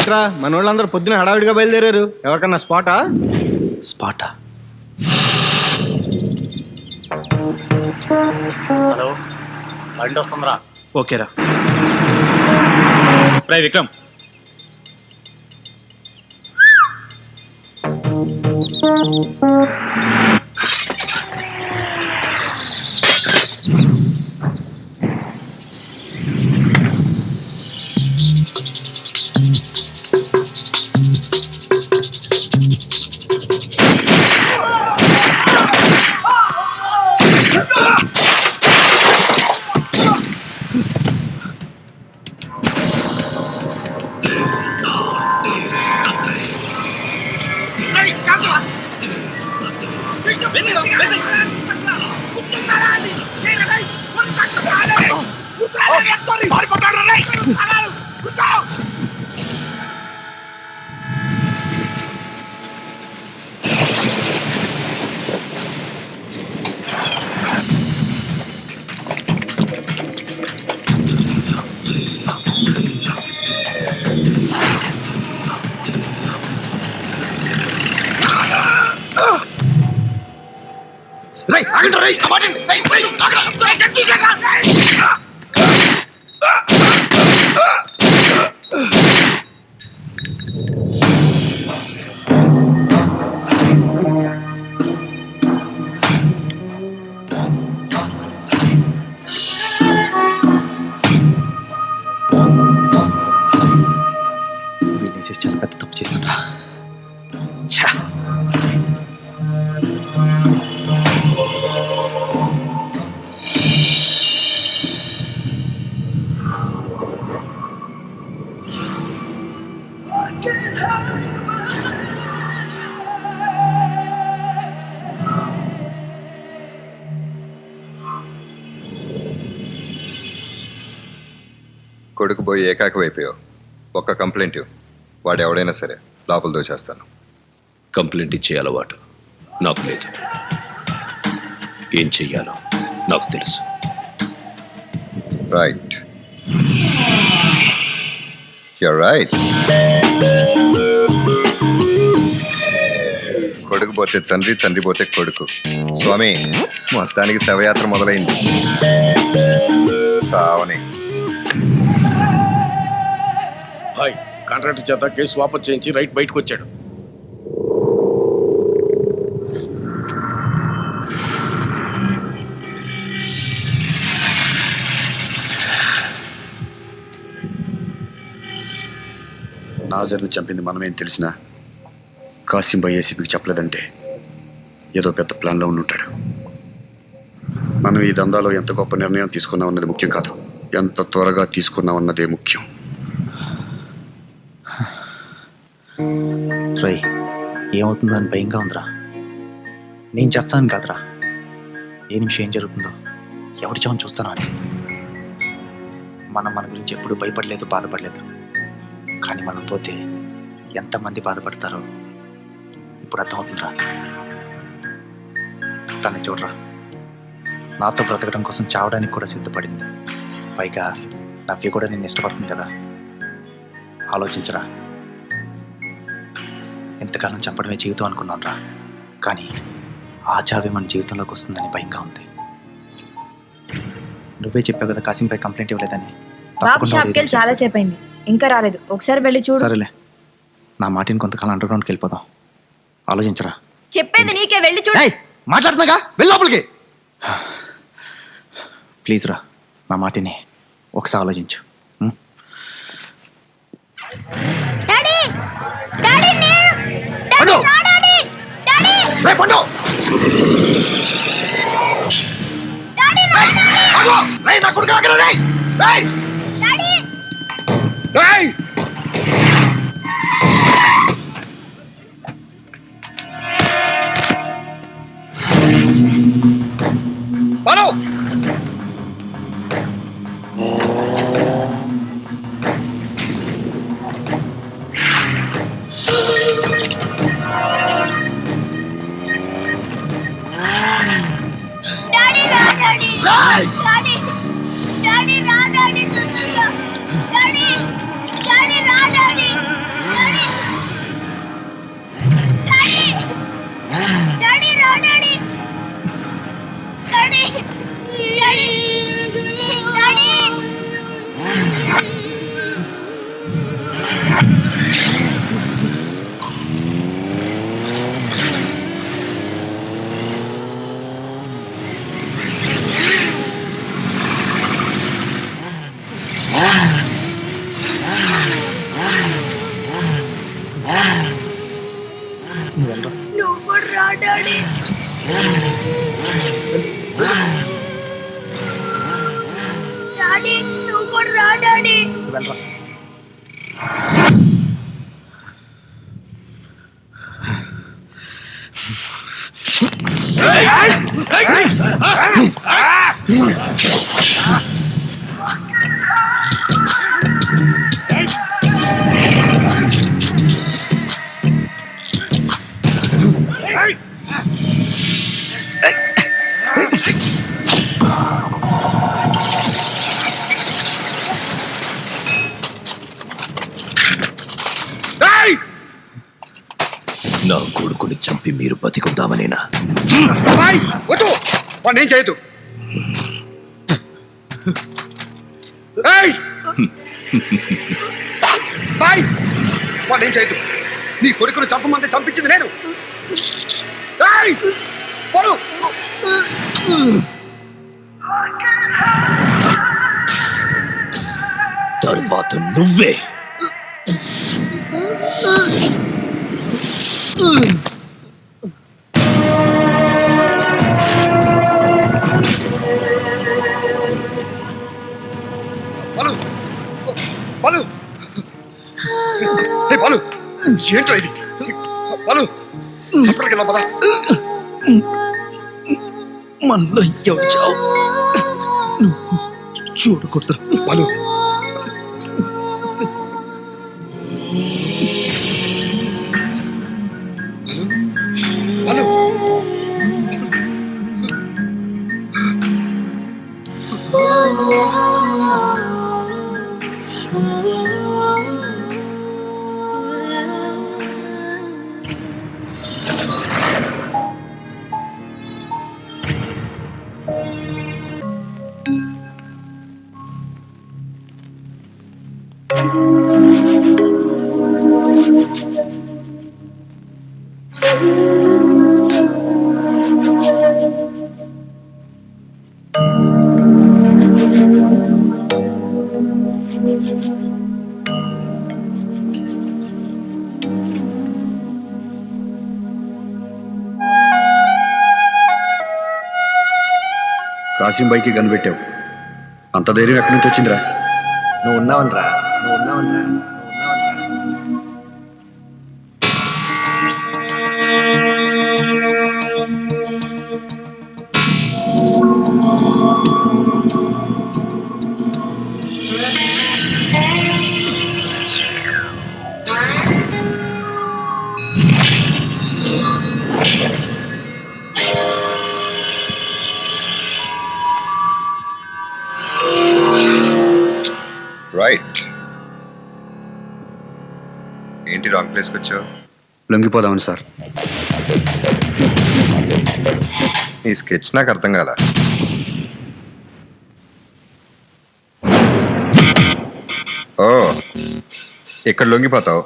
ఏంట్రా మన వాళ్ళందరూ పొద్దున హడావిడిగా బయలుదేరారు. ఎవరికన్నా స్పాటా? హలో, బండి వస్తుందిరా. ఓకేరా. రై విక్రమ్, చాలా పెద్ద తప్పు చేశాను రా. కొడుకు పోయి ఏకాకమైపోయావు. ఒక్క కంప్లైంట్ వాడు ఎవడైనా సరే లోపల దోచేస్తాను. కంప్లైంట్ ఇచ్చే అలవాటు నాకు లేదు. ఏం చెయ్యాలో నాకు తెలుసు. Right, you're right. కొడుకు పోతే తండ్రి, తండ్రి పోతే కొడుకు. స్వామి, మొత్తానికి శవయాత్ర మొదలైంది. సావని హాయ్, కాంట్రాక్టర్ చేత కేసు వాపస్ చేయించి రైట్ బయటకు వచ్చాడు. నాజర్ని చంపింది మనమేం తెలిసినా కాసింబాయ్ ఏసీపీకి చెప్పలేదంటే ఏదో పెద్ద ప్లాన్లో ఉండుంటాడు. మనం ఈ దందాలో ఎంత గొప్ప నిర్ణయం తీసుకున్నామన్నది ముఖ్యం కాదు, ఎంత త్వరగా తీసుకున్నామన్నదే ముఖ్యం. రై ఏమవుతుందని భయంగా ఉందిరా. నేను చేస్తాను కాదురా, ఏ నిమిషం ఏం జరుగుతుందో ఎవరి చావని చూస్తానా అని. మనం మన గురించి ఎప్పుడూ భయపడలేదు, బాధపడలేదు. కానీ మనం పోతే ఎంతమంది బాధపడతారో ఇప్పుడు అర్థమవుతుందిరా. తను చూడరా, నాతో బ్రతకడం కోసం చావడానికి కూడా సిద్ధపడింది. పైగా నవ్య కూడా నిన్ను ఇష్టపడుతుంది కదా. ఆలోచించరా, ఎంతకాలం చంపడమే జీవితం అనుకున్నాను రా. కానీ ఆ చావే మన జీవితంలోకి వస్తుందని భయంగా ఉంది. నువ్వే చెప్పావు కదా కాసింపై కంప్లైంట్ ఇవ్వలేదని. బాబు షాప్కి వెళ్ళి చాలా సేపు అయింది, ఇంకా రాలేదు. ఒకసారి వెళ్ళి చూడు. సరేలే, నా మాటిని కొంతకాలం అండర్ గ్రౌండ్కి వెళ్ళిపోదాం. ఆలోచించరా. చెప్పేది నీకే, వెళ్ళి చూడు. మాట్లాడుతున్నాగా, వెళ్ళి లోపలికి. ప్లీజ్ రా, నా మాటిని ఒకసారి ఆలోచించు. డాడీ నువ్వు కూడా రా డాడీ. వెళ్ళరా. నా కొడుకుని చంపి మీరు బతికుందామనేనా? వద్దు, వాడిని ఏం చేయదు. వాడిని ఏం చేయదు. నీ కొడుకును చంపమంటే చంపించింది నేను. తర్వాత నువ్వే. బాలు బాలు బాలు ఏంటో ఇది? బాలు అప్పటికి వెళ్ళా పదా. మనలో ఎవరు చావు చూడకూడదు. బాలు బాలు కాసిం బైకి కనిపెట్టావు. అంత ధైర్యం ఎక్కడి నుంచి వచ్చిందిరా? నువ్వు ఉన్నావనరా, నువ్వు ఉన్నావనరా, నువ్వు ఉన్నావనరా. రైట్. ఏంటి రాంగ్ ప్లేస్కి వచ్చావు? లొంగిపోదామని సార్. ఈ స్కెచ్ నాకు అర్థం కాల. ఓ, ఇక్కడ లొంగిపోతావు,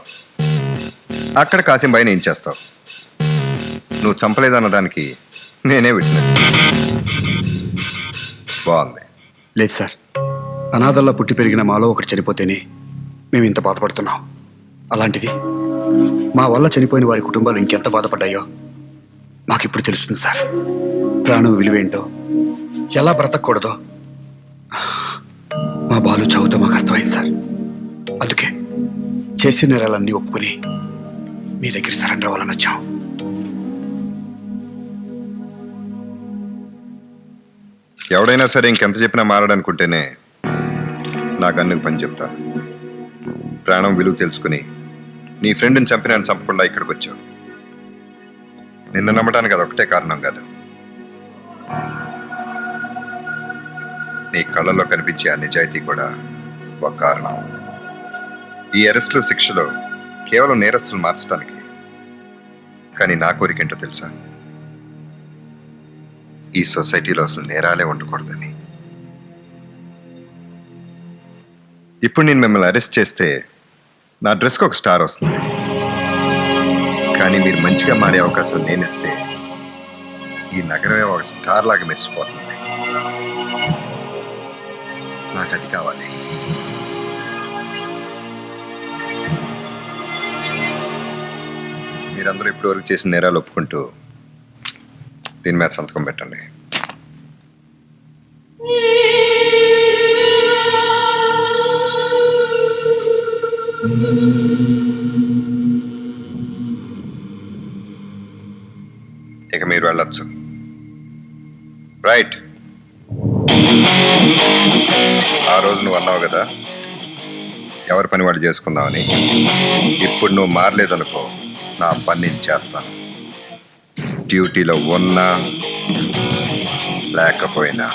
అక్కడ కాసిం బాయ్ని ఏం చేస్తావు? నువ్వు చంపలేదనడానికి నేనే విట్నెస్. బాగుంది. లేదు సార్, అనాథల్లో పుట్టి పెరిగిన మాలో ఒకటి చనిపోతేనే మేము ఇంత బాధపడుతున్నాం. అలాంటిది మా వల్ల చనిపోయిన వారి కుటుంబాలు ఇంకెంత బాధపడ్డాయో మాకిప్పుడు తెలుస్తుంది సార్. ప్రాణం విలువేంటో, ఎలా బ్రతకూడదో మా బాలు చదువుతో మాకు అర్థమైంది సార్. అందుకే చేసిన నేరాలన్నీ ఒప్పుకొని మీ దగ్గర సరెండర్ అవ్వాలని వచ్చాం. ఎవడైనా సరే ఇంకెంత చెప్పినా మారడనుకుంటేనే నా గన్నుకు పని చెప్తా. ప్రాణం విలువ తెలుసుకుని నీ ఫ్రెండ్ని చంపినాను చంపకుండా ఇక్కడికి వచ్చావు. నిన్ను నమ్మడానికి అది ఒకటే కారణం కాదు, నీ కళ్ళల్లో కనిపించే ఆ నిజాయితీ కూడా ఒక కారణం. ఈ అరెస్టులు శిక్షలు కేవలం నేరస్తులు మార్చడానికి. కానీ నా కోరికేంటో తెలుసా? ఈ సొసైటీలో అసలు నేరాలే ఉండకూడదని. ఇప్పుడు నేను మిమ్మల్ని అరెస్ట్ చేస్తే నా డ్రెస్కి ఒక స్టార్ వస్తుంది, కానీ మీరు మంచిగా మారే అవకాశం నేను ఇస్తే ఈ నగరమే ఒక స్టార్ లాగా మెరిసిపోతుంది. నాకు అది కావాలి. మీరందరూ ఇప్పటివరకు చేసిన నేరాలు ఒప్పుకుంటూ దీని మీద సంతకం పెట్టండి. ఇక మీరు వెళ్ళొచ్చు. రైట్. ఆ రోజు నువ్వు అన్నావు కదా ఎవరి పని వాడు చేసుకుందామని. ఇప్పుడు నువ్వు మారలేదనుకో, నా పని నేను చేస్తాను. డ్యూటీలో ఉన్నా లేకపోయినా.